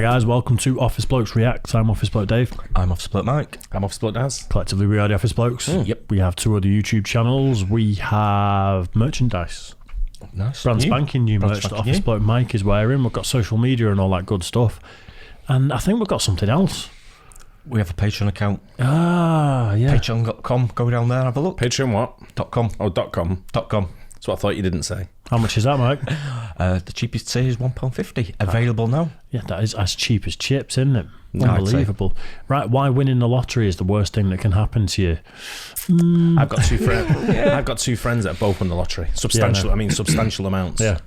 Hi guys, welcome to Office Blokes React. I'm Office Bloke Dave. I'm Office Bloke Mike. I'm Office Bloke Daz. Collectively we are the Office Blokes. Yep. We have 2 other YouTube channels. We have merchandise. Nice. Brand spanking new Brand merch that spanking Office new. Bloke Mike is wearing. We've got social media and all that good stuff. And I think we've got something else. We have a Patreon account. Ah, yeah. Patreon.com. Go down there, have a look. Patreon what? .com. Oh, .com. .com. That's what I thought you didn't say. How much is that, Mike? The cheapest tier is £1.50. Available now. Yeah, that is as cheap as chips, isn't it? I'd say. Unbelievable. Right, why winning the lottery is the worst thing that can happen to you? I've got 2 friends. I've got 2 friends that both won the lottery. Substantial. Yeah, I mean, substantial amounts. Yeah.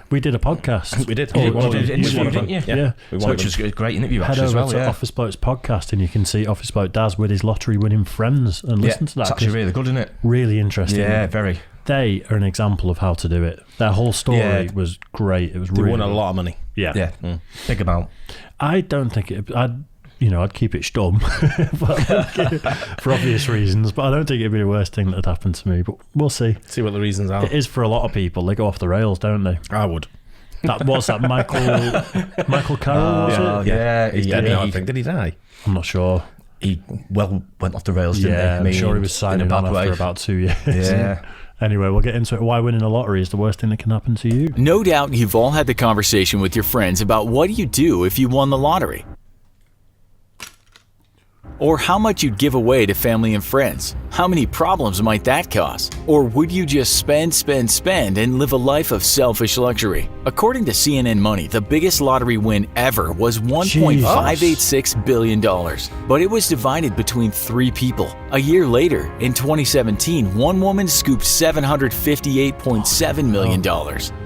We did a podcast. We did. Oh, We won you one. did We interview, won one. didn't you? Yeah. We won Which one. was a great interview, Head actually, as over well. to Yeah. Office Blokes podcast and you can see Office Bloke Daz with his lottery-winning friends and listen to that. It's actually 'cause really good, isn't it? really interesting. Yeah, very. They are an example of how to do it. Their whole story Yeah. was great. It was They really won a lot of money. Yeah. Yeah. Big amount. I don't think I'd keep it stum for obvious reasons, but I don't think it'd be the worst thing that'd happen to me. But we'll see. See what the reasons are. It is for a lot of people. They go off the rails, don't they? I would. What's that? Michael Carroll? Was it? Yeah. He's dead now, I think. Did he die? I'm not sure. He went off the rails, didn't he? Yeah, I I'm mean, sure he was in a signing bad on way. after about 2 years. Yeah. Anyway, we'll get into it. Why winning a lottery is the worst thing that can happen to you. No doubt you've all had the conversation with your friends about what you do if you won the lottery. Or how much you'd give away to family and friends. How many problems might that cause? Or would you just spend and live a life of selfish luxury? According to CNN Money, the biggest lottery win ever was $1.586 billion. But it was divided between 3 people. A year later, in 2017, one woman scooped $758.7 million.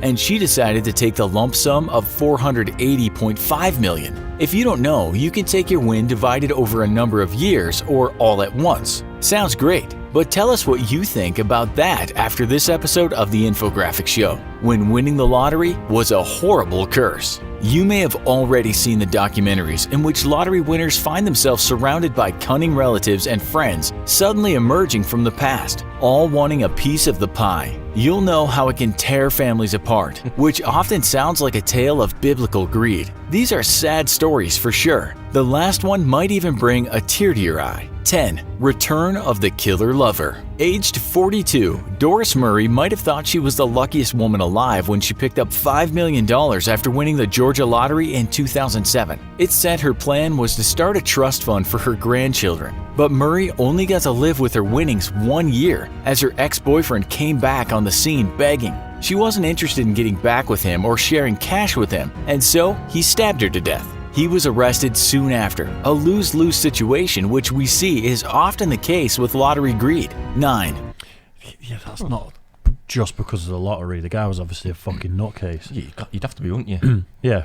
And she decided to take the lump sum of $480.5 million. If you don't know, you can take your win divided over a number of years or all at once. Sounds great, but tell us what you think about that after this episode of The Infographic Show, when winning the lottery was a horrible curse. You may have already seen the documentaries in which lottery winners find themselves surrounded by cunning relatives and friends suddenly emerging from the past, all wanting a piece of the pie. You'll know how it can tear families apart, which often sounds like a tale of biblical greed. These are sad stories for sure. The last one might even bring a tear to your eye. 10. Return of the Killer Lover. Aged 42, Doris Murray might have thought she was the luckiest woman alive when she picked up $5 million after winning the Georgia lottery in 2007. It said her plan was to start a trust fund for her grandchildren. But Murray only got to live with her winnings 1 year as her ex-boyfriend came back on the scene begging. She wasn't interested in getting back with him or sharing cash with him, and so he stabbed her to death. He was arrested soon after, a lose-lose situation which we see is often the case with lottery greed. 9. Yeah, that's not just because of the lottery. The guy was obviously a fucking nutcase. You'd have to be, wouldn't you? Yeah.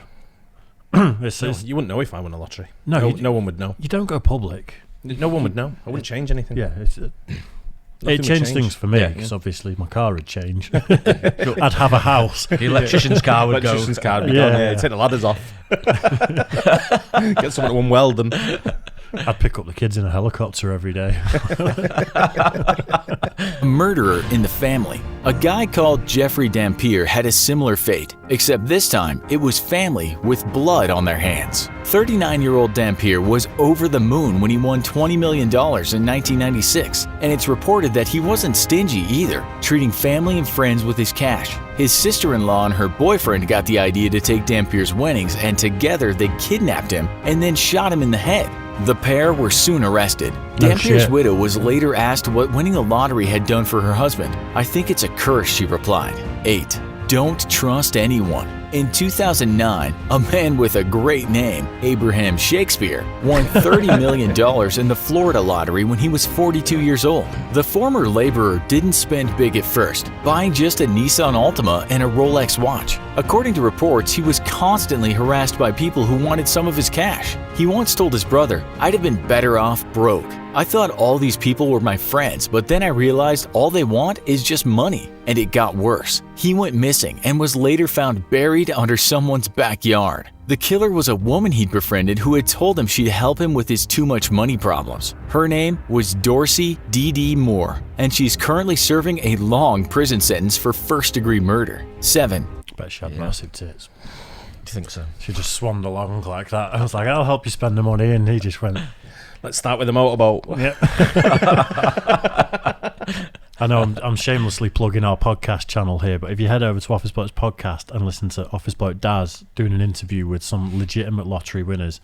It's You wouldn't know if I won a lottery. No, No one would know. you don't go public. No one would know. I wouldn't change anything. Yeah, it would changed change. things for me Yeah. because obviously my car would change. I'd have a house. The electrician's car would go. Electrician's card would be Yeah. gone. Yeah, take the ladders off. Get someone to unweld them. I'd pick up the kids in a helicopter every day. A murderer in the family. A guy called Jeffrey Dampier had a similar fate, except this time it was family with blood on their hands. 39-year-old Dampier was over the moon when he won $20 million in 1996, and it's reported that he wasn't stingy either, treating family and friends with his cash. His sister-in-law and her boyfriend got the idea to take Dampier's winnings, and together they kidnapped him and then shot him in the head. The pair were soon arrested. Dampier's shit. widow was later asked what winning the lottery had done for her husband. "I think it's a curse," she replied. 8. Don't trust anyone. In 2009, a man with a great name, Abraham Shakespeare, won $30 million in the Florida lottery when he was 42 years old. The former laborer didn't spend big at first, buying just a Nissan Altima and a Rolex watch. According to reports, he was constantly harassed by people who wanted some of his cash. He once told his brother, "I'd have been better off broke. I thought all these people were my friends, but then I realized all they want is just money." And it got worse. He went missing and was later found buried under someone's backyard. The killer was a woman he'd befriended who had told him she'd help him with his too much money problems. Her name was Dorsey D.D. Moore, and she's currently serving a long prison sentence for first-degree murder. 7. Bet she had massive tits. I think so. She just swanned along like that. I was like, I'll help you spend the money, and he just went, Let's start with the motorboat. yeah. I know I'm shamelessly plugging our podcast channel here, but if you head over to Office Blokes podcast and listen to Office Bloke Daz doing an interview with some legitimate lottery winners,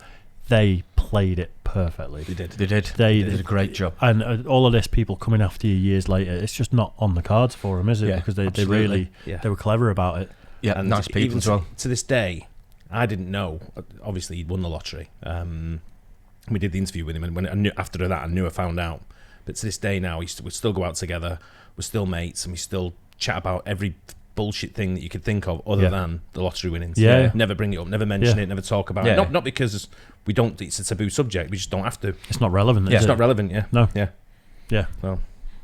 they played it perfectly. They did. They did a great job. And all of this, people coming after you years later, it's just not on the cards for them, is it? Yeah, because they absolutely. really Yeah. they were clever about it. Yeah, And nice people even as well. To this day, I didn't know. Obviously, he'd won the lottery. We did the interview with him, and after that, I knew I found out. But to this day now, we still go out together. We're still mates, and we still chat about every bullshit thing that you could think of other than the lottery winnings. Yeah. Never bring it up, never mention it, never talk about it. Yeah. Not because we don't. It's a taboo subject. We just don't have to. It's not relevant. Yeah. Is It's it? not relevant. Yeah. No. Yeah. Yeah. Well,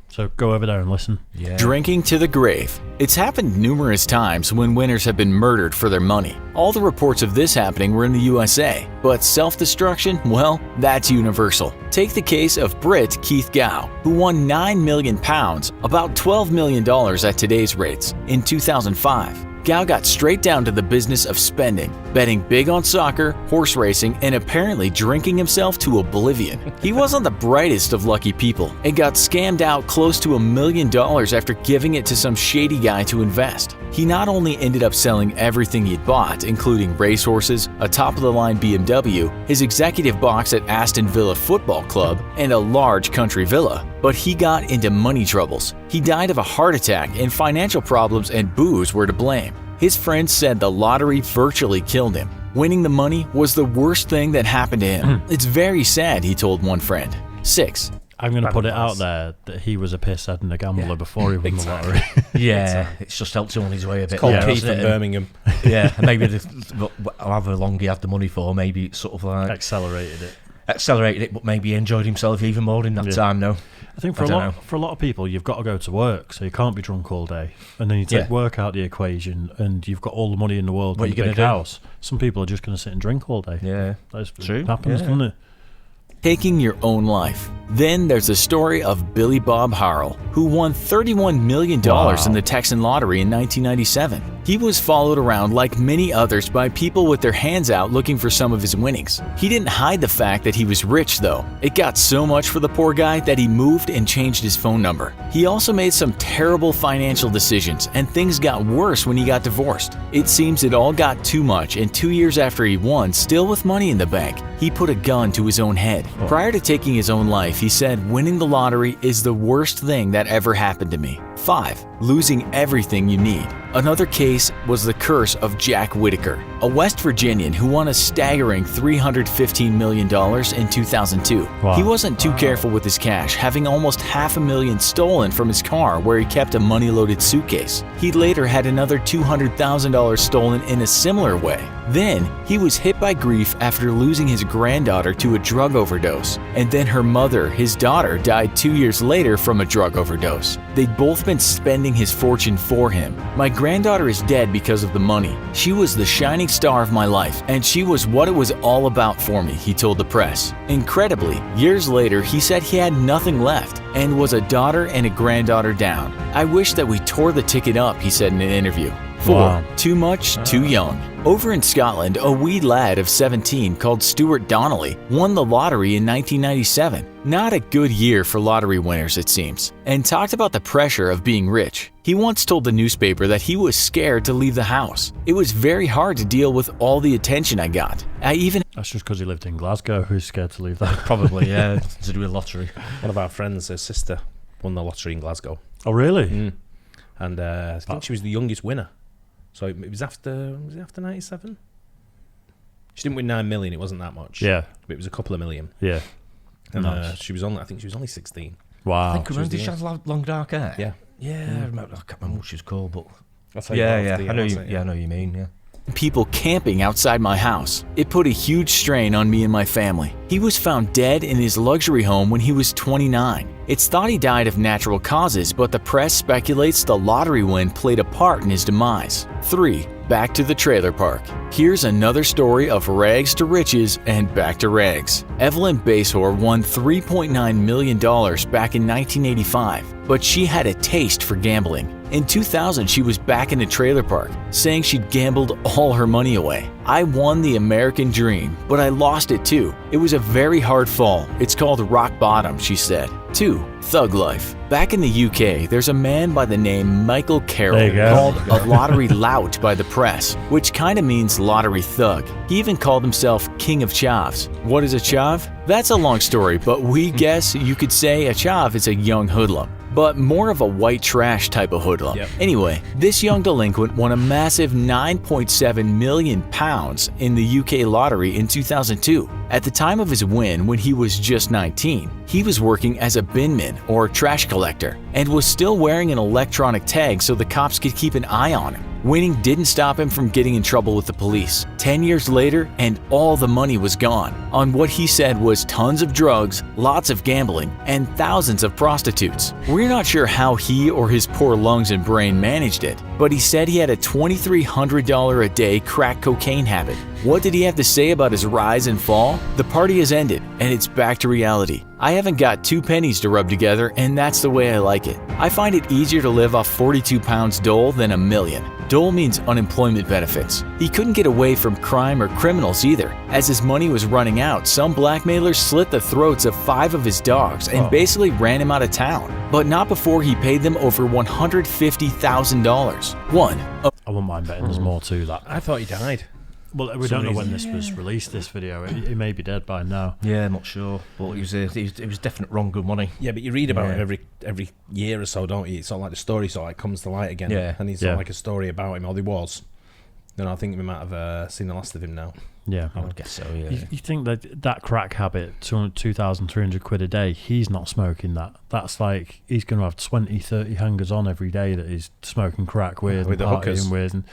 So go over there and listen. Yeah. Drinking to the grave. It's happened numerous times when winners have been murdered for their money. All the reports of this happening were in the USA, but self-destruction, well, that's universal. Take the case of Brit Keith Gow, who won £9 million, about $12 million at today's rates, in 2005. Gow got straight down to the business of spending, betting big on soccer, horse racing, and apparently drinking himself to oblivion. He wasn't the brightest of lucky people and got scammed out close to $1 million after giving it to some shady guy to invest. He not only ended up selling everything he'd bought, including racehorses, a top-of-the-line BMW, his executive box at Aston Villa Football Club, and a large country villa, but he got into money troubles. He died of a heart attack, and financial problems and booze were to blame. His friends said the lottery virtually killed him. Winning the money was the worst thing that happened to him. It's very sad, he told one friend. 6. I'm going to put it advice. out there that he was a pisshead and a gambler Yeah. before he won Big the time. lottery. Yeah, it's just helped him on his way a bit. Called yeah, Keith hasn't from it? Birmingham. Yeah, and maybe however long he had the money for, maybe it sort of like Accelerated it. accelerated it, but maybe he enjoyed himself even more in that Yeah. time. No, I think I don't know. for a lot of people, you've got to go to work, so you can't be drunk all day. And then you take Yeah. work out the equation, and you've got all the money in the world What in you a gonna big do? house. Some people are just going to sit and drink all day. yeah, That's True. It happens, Yeah. doesn't it? Taking your own life. Then there's the story of Billy Bob Harrell, who won $31 million in the Texan lottery in 1997. He was followed around like many others by people with their hands out looking for some of his winnings. He didn't hide the fact that he was rich, though. It got so much for the poor guy that he moved and changed his phone number. He also made some terrible financial decisions, and things got worse when he got divorced. It seems it all got too much, and 2 years after he won, still with money in the bank, he put a gun to his own head. Prior to taking his own life, he said, "Winning the lottery is the worst thing that ever happened to me." 5. Losing everything you need. Another case was the curse of Jack Whitaker, a West Virginian who won a staggering $315 million in 2002. Wow. He wasn't too careful with his cash, having almost $500,000 stolen from his car where he kept a money-loaded suitcase. He later had another $200,000 stolen in a similar way. Then, he was hit by grief after losing his granddaughter to a drug overdose. And then her mother, his daughter, died 2 years later from a drug overdose. They'd both been spending his fortune for him. "My granddaughter is dead because of the money. She was the shining star of my life, and she was what it was all about for me," he told the press. Incredibly, years later, he said he had nothing left and was a daughter and a granddaughter down. "I wish that we tore the ticket up," he said in an interview. 4. Wow. Too much, too young. Over in Scotland, a wee lad of 17 called Stuart Donnelly won the lottery in 1997. Not a good year for lottery winners, it seems, and talked about the pressure of being rich. He once told the newspaper that he was scared to leave the house. "It was very hard to deal with all the attention I got. I even That's just because he lived in Glasgow. Who's scared to leave that? probably yeah to do with lottery. One of our friends, her sister, won the lottery in Glasgow. Oh, really? And I think she was the youngest winner. So it was after 97? She didn't win 9 million, it wasn't that much. Yeah. But it was a couple of million. Yeah. And Nice. she was I think she was only 16. Wow. I think was remember the she had long dark hair. Yeah. Yeah, I remember. I can't remember what she was called, but I'll tell you yeah, what yeah, after the I know hour, you. so, Yeah, I know what you mean. Yeah. people camping outside my house. It put a huge strain on me and my family. He was found dead in his luxury home when he was 29. It's thought he died of natural causes, but the press speculates the lottery win played a part in his demise. 3. Back to the trailer park. Here's another story of rags to riches and back to rags. Evelyn Basehor won $3.9 million back in 1985, but she had a taste for gambling. In 2000, she was back in a trailer park, saying she'd gambled all her money away. I won the American dream, but I lost it too. It was a very hard fall. It's called rock bottom, she said. 2. Thug life. Back in the UK, there's a man by the name Michael Carroll called a lottery lout by the press, which kind of means lottery thug. He even called himself King of Chavs. What is a chav? That's a long story, but we guess you could say a chav is a young hoodlum, but more of a white trash type of hoodlum. Yep. Anyway, this young delinquent won a massive £9.7 million in the UK lottery in 2002. At the time of his win, when he was just 19, he was working as a binman or trash collector and was still wearing an electronic tag so the cops could keep an eye on him. Winning didn't stop him from getting in trouble with the police. 10 years later, and all the money was gone on what he said was tons of drugs, lots of gambling, and thousands of prostitutes. We're not sure how he or his poor lungs and brain managed it, but he said he had a $2,300 a day crack cocaine habit. What did he have to say about his rise and fall? The party has ended, and it's back to reality. I haven't got 2 pennies to rub together, and that's the way I like it. I find it easier to live off 42 pounds dole than a million. Dole means unemployment benefits. He couldn't get away from crime or criminals either. As his money was running out, some blackmailers slit the throats of 5 of his dogs and basically ran him out of town. But not before he paid them over $150,000. 1. I wouldn't mind betting there's more to that. I thought he died. Well, we don't know when this was released, this video. He may be dead by now. Yeah, I'm not sure, but it was definite wrong good money. Yeah, but you read about it every year or so, don't you? It's sort of like the story sort of like comes to light again. Yeah. And it's sort of like a story about him, or there was. Then I think we might have seen the last of him now. Yeah. I would guess so, yeah. You think that crack habit, 2,300 quid a day, he's not smoking that. That's like, he's going to have 20, 30 hangers on every day that he's smoking crack with the hookers. with. And,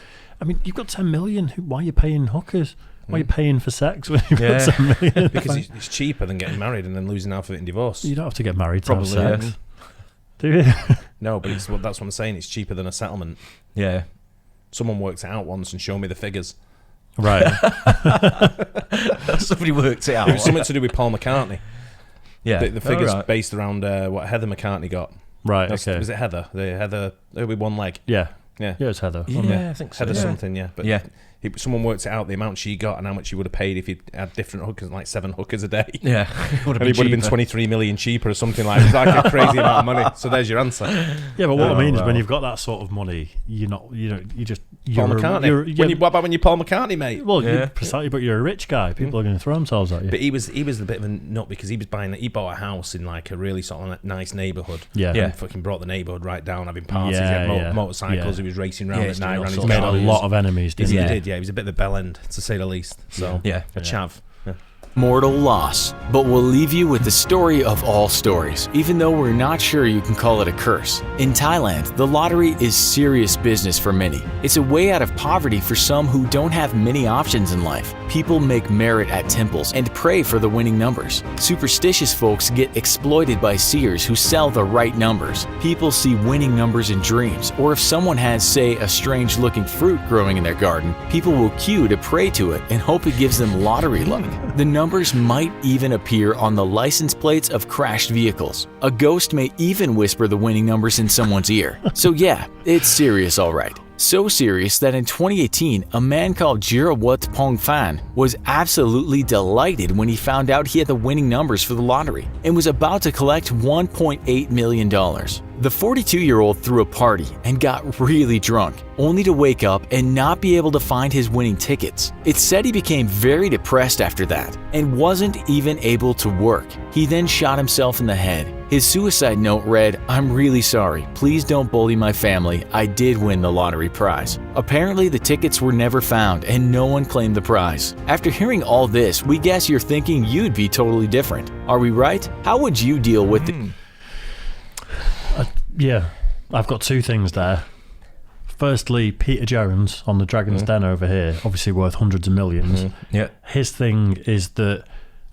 I mean, you've got 10 million. Why are you paying hookers? Why are you paying for sex when you've got 10 million? Because it's cheaper than getting married and then losing half of it in divorce. You don't have to get married to have Probably, sex. Do you? No, but that's what I'm saying. It's cheaper than a settlement. Yeah. Someone worked it out once and showed me the figures. Right. Somebody worked it out. It was something to do with Paul McCartney. Yeah. The figures based around what Heather McCartney got. Right, Was it Heather? The Heather with one leg. Yeah. Yeah. Yeah, it's Heather. Yeah, I think so. Heather Yeah. something, yeah. But Yeah. Someone worked it out, the amount she got and how much she would have paid if he had different hookers, like 7 hookers a day. Yeah. It would have been 23 million cheaper or something like that. It's like a crazy amount of money. So there's your answer. Yeah, but what I mean is well. when you've got that sort of money, you're Paul McCartney. What about when you're Paul McCartney, mate? Well, precisely, but you're a rich guy. People are going to throw themselves at you. But he was a bit of a nut because he bought a house in like a really sort of nice neighbourhood. Yeah. And fucking brought the neighbourhood right down, having parties. Yeah, he had yeah. motorcycles. Yeah. He was racing around Yeah, at he's night. doing all Around his sorts Made of a lot of enemies, didn't He he? did, yeah. He was a bit of a bellend, to say the least. So, Yeah. a chav. Yeah. Mortal loss. But we'll leave you with the story of all stories, even though we're not sure you can call it a curse. In Thailand, the lottery is serious business for many. It's a way out of poverty for some who don't have many options in life. People make merit at temples and pray for the winning numbers. Superstitious folks get exploited by seers who sell the right numbers. People see winning numbers in dreams, or if someone has, say, a strange-looking fruit growing in their garden, people will queue to pray to it and hope it gives them lottery luck. The numbers might even appear on the license plates of crashed vehicles. A ghost may even whisper the winning numbers in someone's ear. So yeah, it's serious all right. So serious that in 2018, a man called Jirawat Pongfan was absolutely delighted when he found out he had the winning numbers for the lottery and was about to collect $1.8 million. The 42-year-old threw a party and got really drunk, only to wake up and not be able to find his winning tickets. It's said he became very depressed after that and wasn't even able to work. He then shot himself in the head. His suicide note read, "I'm really sorry. Please don't bully my family. I did win the lottery prize." Apparently, the tickets were never found and no one claimed the prize. After hearing all this, we guess you're thinking you'd be totally different. Are we right? How would you deal with it? Yeah, I've got 2 things there. Firstly, Peter Jones on the Dragon's Den over here, obviously worth hundreds of millions. Yeah. His thing is that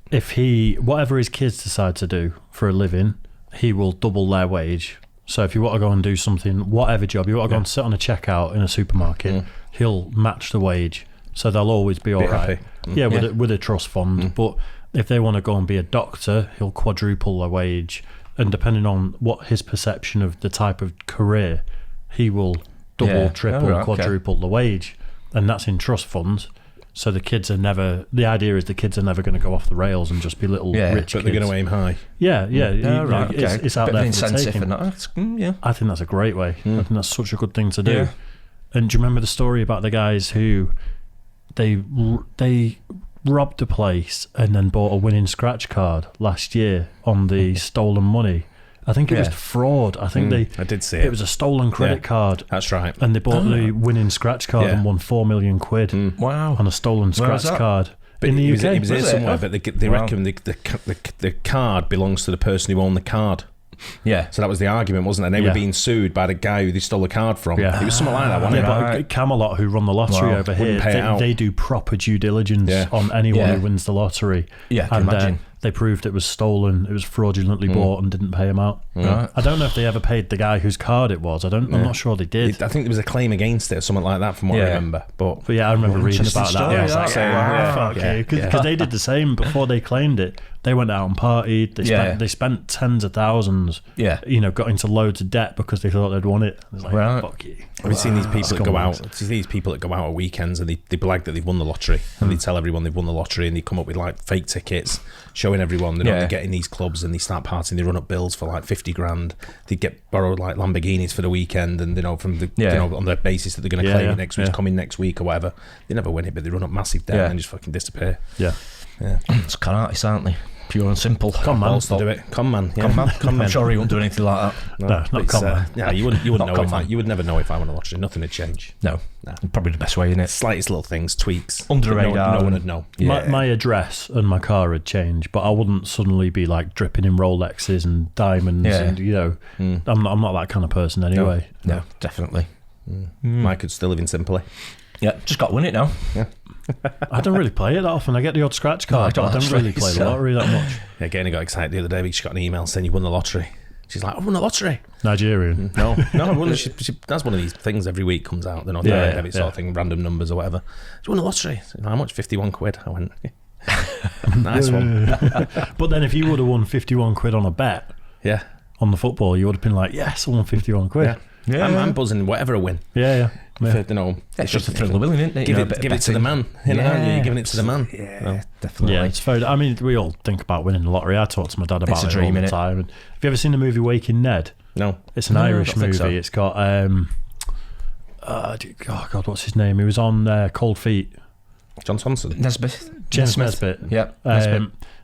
if whatever his kids decide to do for a living, he will double their wage. So if you want to go and do something, whatever job, you want to go and sit on a checkout in a supermarket, he'll match the wage. so they'll always be all right. happy. Yeah, with a trust fund. But if they want to go and be a doctor, he'll quadruple their wage, and depending on what his perception of the type of career, he will double, triple, quadruple the wage, and that's in trust funds. So the kids are never. The idea is the kids are never going to go off the rails and just be little rich. But they're going to aim high. Yeah. It's out Bit there of for the incentive taking. and that. I think that's a great way. I think that's such a good thing to do. Yeah. And do you remember the story about the guys who they robbed a place and then bought a winning scratch card last year on the stolen money? I think it was fraud. I think I did see it. It was a stolen credit card. That's right. And they bought the winning scratch card and won £4 million Wow. on a stolen scratch card. But in the UK. It was here somewhere, but they reckon the card belongs to the person who owned the card. Yeah. So that was the argument, wasn't it? And they were being sued by the guy who they stole the card from. Yeah. It was something like that, wasn't it? But Camelot, who run the lottery over here, they do proper due diligence on anyone who wins the lottery. Yeah, I can imagine. They proved it was stolen, it was fraudulently bought, and didn't pay him out. Right. I don't know if they ever paid the guy whose card it was. I'm not sure they did. I think there was a claim against it or something like that from what I remember. But yeah, I remember reading about story, that. I was like, fuck you. Because they did the same before they claimed it. They went out and partied. They spent tens of thousands. Yeah. Got into loads of debt because they thought they'd won it. It was like, fuck you. Have you seen these people that go out? See these people that go out at weekends and they brag that they've won the lottery, and they tell everyone they've won the lottery, and they come up with like fake tickets, showing everyone they get in these clubs and they start partying. They run up bills for like 50 grand. They get borrowed like Lamborghinis for the weekend, and from the on the basis that they're going to claim it next week, coming next week or whatever. They never win it, but they run up massive debt and then just fucking disappear. Yeah. It's kind of artists, aren't they? Pure and simple. Come man, to do it. Come man, I'm sure he won't do anything like that. No, not come man. Yeah, you wouldn't know you would never know if I won a lottery. Nothing would change. No, probably the best way, isn't it? Slightest little things, tweaks under the radar. No one would know. My address and my car would change, but I wouldn't suddenly be like dripping in Rolexes and diamonds, and I'm not that kind of person anyway. No, definitely. I could still live in simply. Yeah, just got to win it now. Yeah. I don't really play it that often. I get the odd scratch card, but I don't really play the lottery that much. Yeah, Gaynor got excited the other day. She got an email saying you won the lottery. She's like, I won the lottery. Nigerian. No, she that's one of these things every week comes out. They're not debit sort of thing, random numbers or whatever. She won the lottery. So, how much? 51 quid. I went, nice one. But then if you would have won 51 quid on a bet on the football, you would have been like, yes, I won 51 quid. Yeah, I'm buzzing, whatever a win. Yeah. It's just a thrill of willing, isn't it? Give it to the man. You're giving it to the man. Yeah, definitely. Yeah, it's very. I mean, we all think about winning the lottery. I talk to my dad about it all the time. And have you ever seen the movie Waking Ned? No. It's an Irish movie. It's got God, what's his name? He was on Cold Feet. John Thompson. James Nesbitt. Yeah.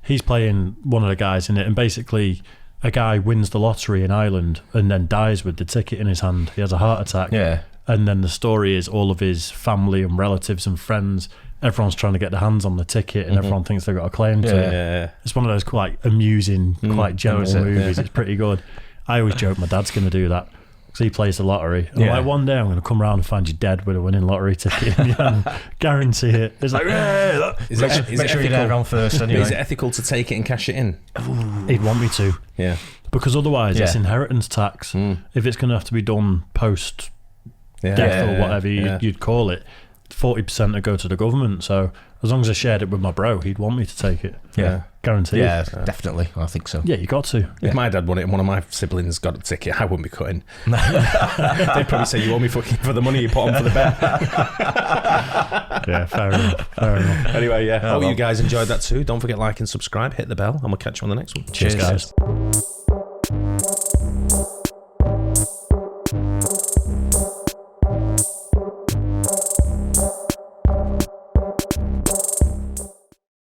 He's playing one of the guys in it, and basically a guy wins the lottery in Ireland and then dies with the ticket in his hand. He has a heart attack. Yeah. And then the story is all of his family and relatives and friends, everyone's trying to get their hands on the ticket, and everyone thinks they've got a claim to it. Yeah. It's one of those quite amusing, quite gentle movies. It's pretty good. I always joke my dad's going to do that because he plays the lottery. And like, one day I'm going to come around and find you dead with a winning lottery ticket in your hand. Guarantee it. It's like, make sure you're there around first anyway. Is it ethical to take it and cash it in? He'd want me to. Yeah. Because otherwise it's inheritance tax. If it's going to have to be done post death or whatever you'd call it, 40% would go to the government. So as long as I shared it with my bro, he'd want me to take it. Yeah. Guaranteed. Yeah, definitely. I think so. Yeah, you got to. If my dad won it and one of my siblings got a ticket, I wouldn't be cutting. They'd probably say, you owe me fucking for the money you put on for the bet. Yeah, fair enough. Anyway, hope you guys enjoyed that too. Don't forget, like and subscribe, hit the bell, and we'll catch you on the next one. Cheers guys.